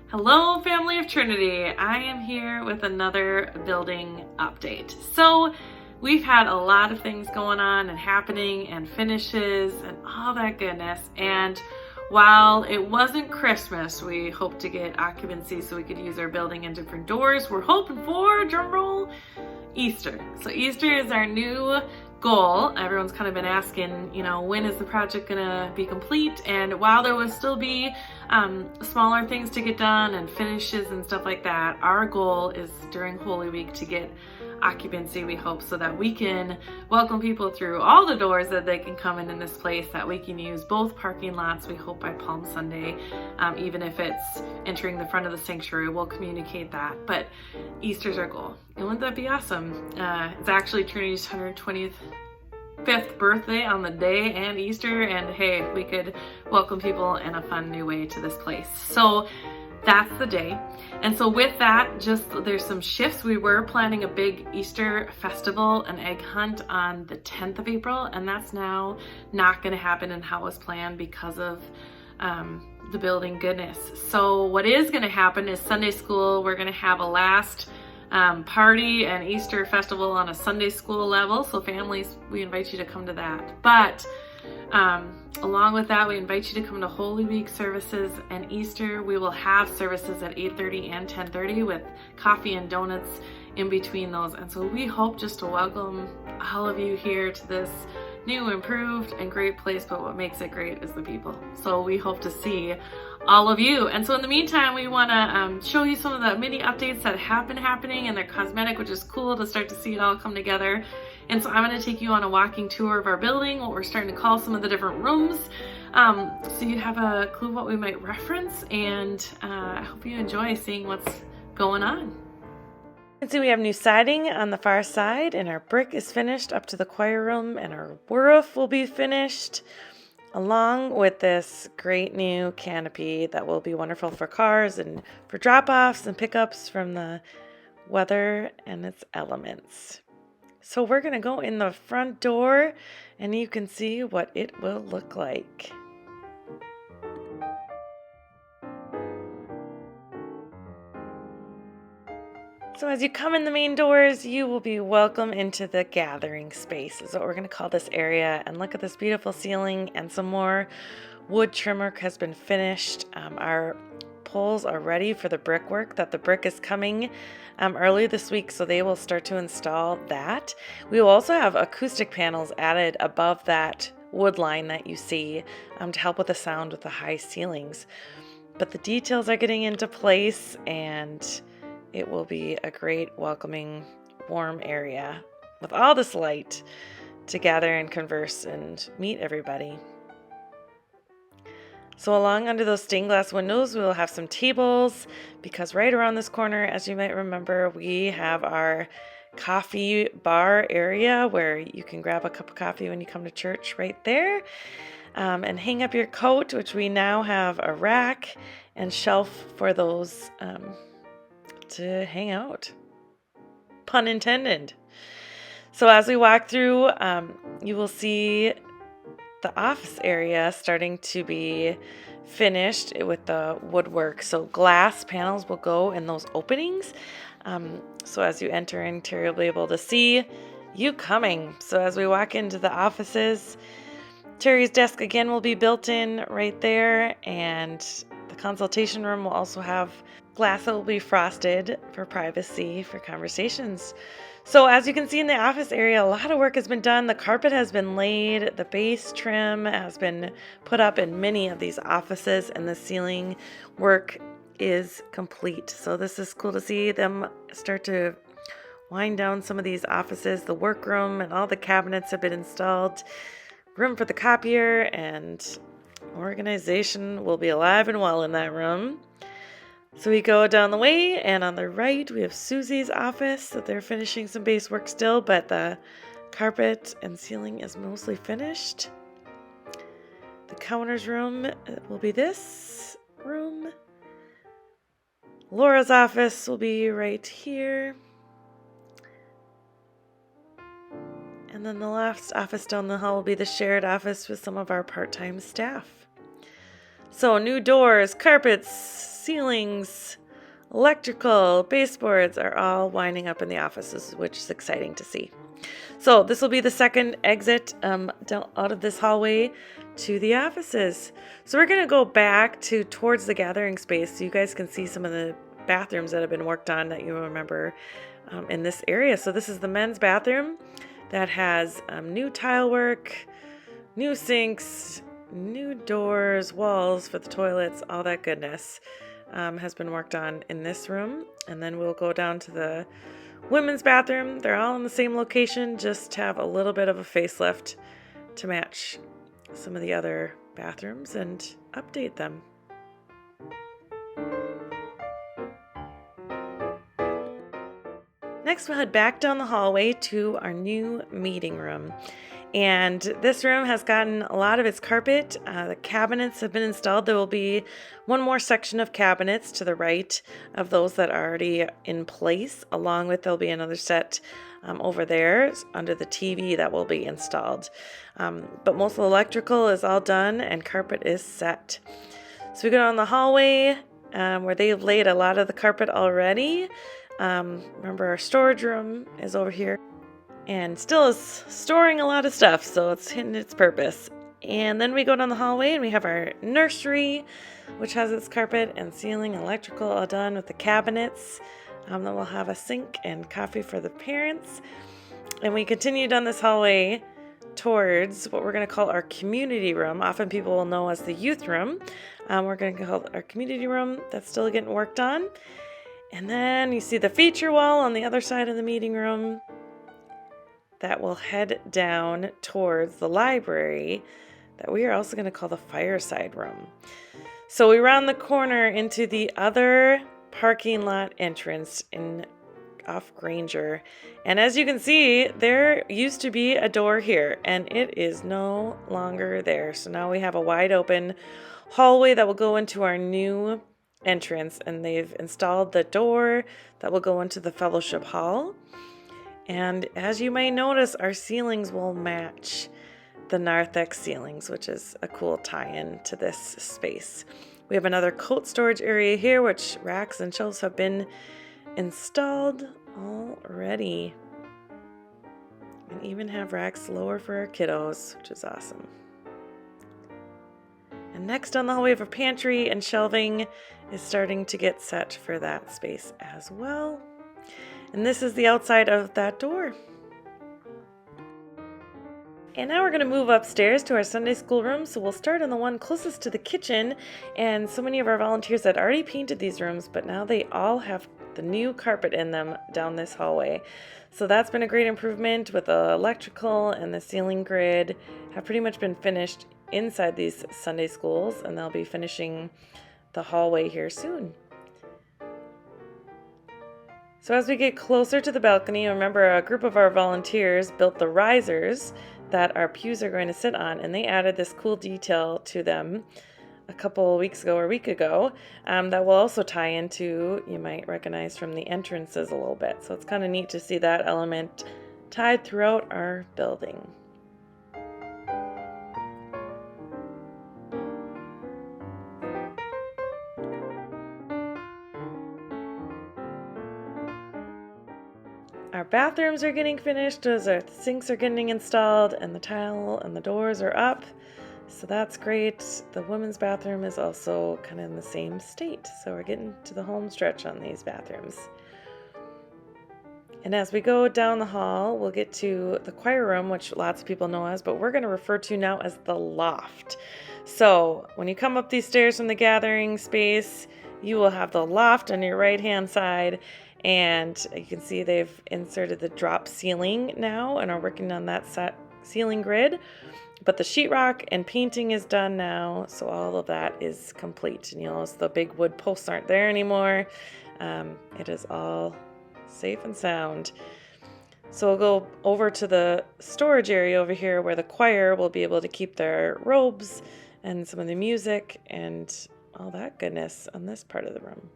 Hello, family of Trinity. I am here with another building update. So we've had a lot of things going on and happening and finishes and all that goodness. And while it wasn't Christmas, we hope to get occupancy so we could use our building in different doors. We're hoping for, drum roll, Easter. So Easter is our new goal. Everyone's kind of been asking, when is the project gonna be complete? And while there will still be smaller things to get done and finishes and stuff like that, our goal is during Holy Week to get occupancy, we hope, so that we can welcome people through all the doors that they can come in this place, that we can use both parking lots, we hope, by Palm Sunday. Even if it's entering the front of the sanctuary, we'll communicate that. But Easter's our goal. And wouldn't that be awesome? It's actually Trinity's 125th birthday on the day and Easter, and hey, we could welcome people in a fun new way to this place. So that's the day. And so with that, there's some shifts. We were planning a big Easter festival, an egg hunt on the 10th of April, and that's now not going to happen in how it was planned because of the building goodness. So what is going to happen is Sunday school. We're going to have a last party and Easter festival on a Sunday school level. So families, we invite you to come to that. But along with that, we invite you to come to Holy Week services, and Easter we will have services at 8:30 and 10:30 with coffee and donuts in between those. And so we hope just to welcome all of you here to this new, improved, and great place. But what makes it great is the people. So we hope to see all of you. And so in the meantime, we want to show you some of the mini updates that have been happening, and they're cosmetic, which is cool to start to see it all come together. And so I'm going to take you on a walking tour of our building, what we're starting to call some of the different rooms, so you have a clue what we might reference. And I hope you enjoy seeing what's going on. You can see we have new siding on the far side, and our brick is finished up to the choir room, and our roof will be finished, along with this great new canopy that will be wonderful for cars and for drop-offs and pickups from the weather and its elements. So we're going to go in the front door, and you can see what it will look like. So as you come in the main doors, you will be welcome into the gathering space, is what we're going to call this area. And look at this beautiful ceiling, and some more wood trim work has been finished. Our poles are ready for the brickwork. That the brick is coming early this week, so they will start to install that. We will also have acoustic panels added above that wood line that you see to help with the sound with the high ceilings. But the details are getting into place, and it will be a great, welcoming, warm area with all this light to gather and converse and meet everybody. So along under those stained glass windows, we will have some tables, because right around this corner, as you might remember, we have our coffee bar area where you can grab a cup of coffee when you come to church right there, and hang up your coat, which we now have a rack and shelf for those to hang out. Pun intended. So as we walk through, you will see the office area starting to be finished with the woodwork. So glass panels will go in those openings. So as you enter in, Terry will be able to see you coming. So as we walk into the offices, Terry's desk again will be built in right there, and the consultation room will also have glass that will be frosted for privacy for conversations. So as you can see in the office area, a lot of work has been done. The carpet has been laid, the base trim has been put up in many of these offices, and the ceiling work is complete. So this is cool to see them start to wind down some of these offices. The workroom and all the cabinets have been installed. Room for the copier, and organization will be alive and well in that room. So we go down the way, and on the right we have Susie's office. So they're finishing some base work still, but the carpet and ceiling is mostly finished. The counter's room will be this room. Laura's office will be right here. And then the last office down the hall will be the shared office with some of our part-time staff. So new doors, carpets, ceilings, electrical, baseboards are all winding up in the offices, which is exciting to see. So this will be the second exit out of this hallway to the offices. So we're going to go back towards the gathering space so you guys can see some of the bathrooms that have been worked on that you remember in this area. So this is the men's bathroom that has new tile work, new sinks, new doors, walls for the toilets, all that goodness has been worked on in this room. And then we'll go down to the women's bathroom. They're all in the same location, just have a little bit of a facelift to match some of the other bathrooms and update them. Next, we'll head back down the hallway to our new meeting room. And this room has gotten a lot of its carpet. The cabinets have been installed. There will be one more section of cabinets to the right of those that are already in place. Along with there'll be another set over there under the TV that will be installed. But most of the electrical is all done and carpet is set. So we go down the hallway where they've laid a lot of the carpet already. Remember, our storage room is over here and still is storing a lot of stuff, so it's hitting its purpose. And then we go down the hallway and we have our nursery, which has its carpet and ceiling, electrical all done with the cabinets. Then we'll have a sink and coffee for the parents. And we continue down this hallway towards what we're going to call our community room. Often people will know as the youth room. We're going to call it our community room. That's still getting worked on. And then you see the feature wall on the other side of the meeting room that will head down towards the library that we are also going to call the fireside room. So we round the corner into the other parking lot entrance off Granger. And as you can see, there used to be a door here and it is no longer there. So now we have a wide open hallway that will go into our new entrance, and they've installed the door that will go into the fellowship hall. And as you may notice, our ceilings will match the narthex ceilings, which is a cool tie-in to this space. We have another coat storage area here, which racks and shelves have been installed already. And even have racks lower for our kiddos, which is awesome. And next on the hallway of a pantry and shelving is starting to get set for that space as well. And this is the outside of that door. And now we're going to move upstairs to our Sunday school room. So we'll start in the one closest to the kitchen. And so many of our volunteers had already painted these rooms, but now they all have the new carpet in them down this hallway. So that's been a great improvement with the electrical and the ceiling grid have pretty much been finished inside these Sunday schools, and they'll be finishing the hallway here soon. So as we get closer to the balcony, remember a group of our volunteers built the risers that our pews are going to sit on, and they added this cool detail to them a couple weeks ago or a week ago that will also tie into, you might recognize from the entrances a little bit. So it's kind of neat to see that element tied throughout our building. Our bathrooms are getting finished as our sinks are getting installed and the tile and the doors are up. So that's great. The women's bathroom is also kind of in the same state. So we're getting to the home stretch on these bathrooms. And as we go down the hall, we'll get to the choir room, which lots of people know as, but we're going to refer to now as the loft. So when you come up these stairs from the gathering space, you will have the loft on your right-hand side. And you can see they've inserted the drop ceiling now and are working on that ceiling grid. But the sheetrock and painting is done now, so all of that is complete. And you'll notice the big wood posts aren't there anymore. It is all safe and sound. So we'll go over to the storage area over here where the choir will be able to keep their robes and some of the music and all that goodness on this part of the room.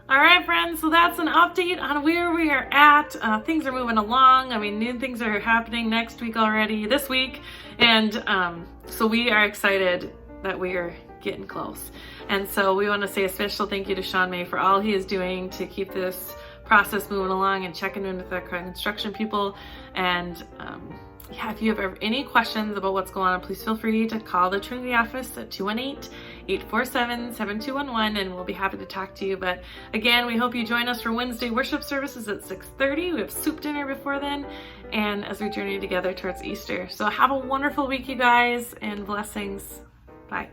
All right, friends, so that's an update on where we are at. Things are moving along. I mean, new things are happening next week already, this week. And so we are excited that we are getting close. And so we want to say a special thank you to Sean May for all he is doing to keep this process moving along and checking in with our construction people. And yeah, if you have any questions about what's going on, please feel free to call the Trinity office at 218-847-7211 and we'll be happy to talk to you. But again, we hope you join us for Wednesday worship services at 6:30. We have soup dinner before then, and as we journey together towards Easter. So have a wonderful week, you guys, and blessings. Bye.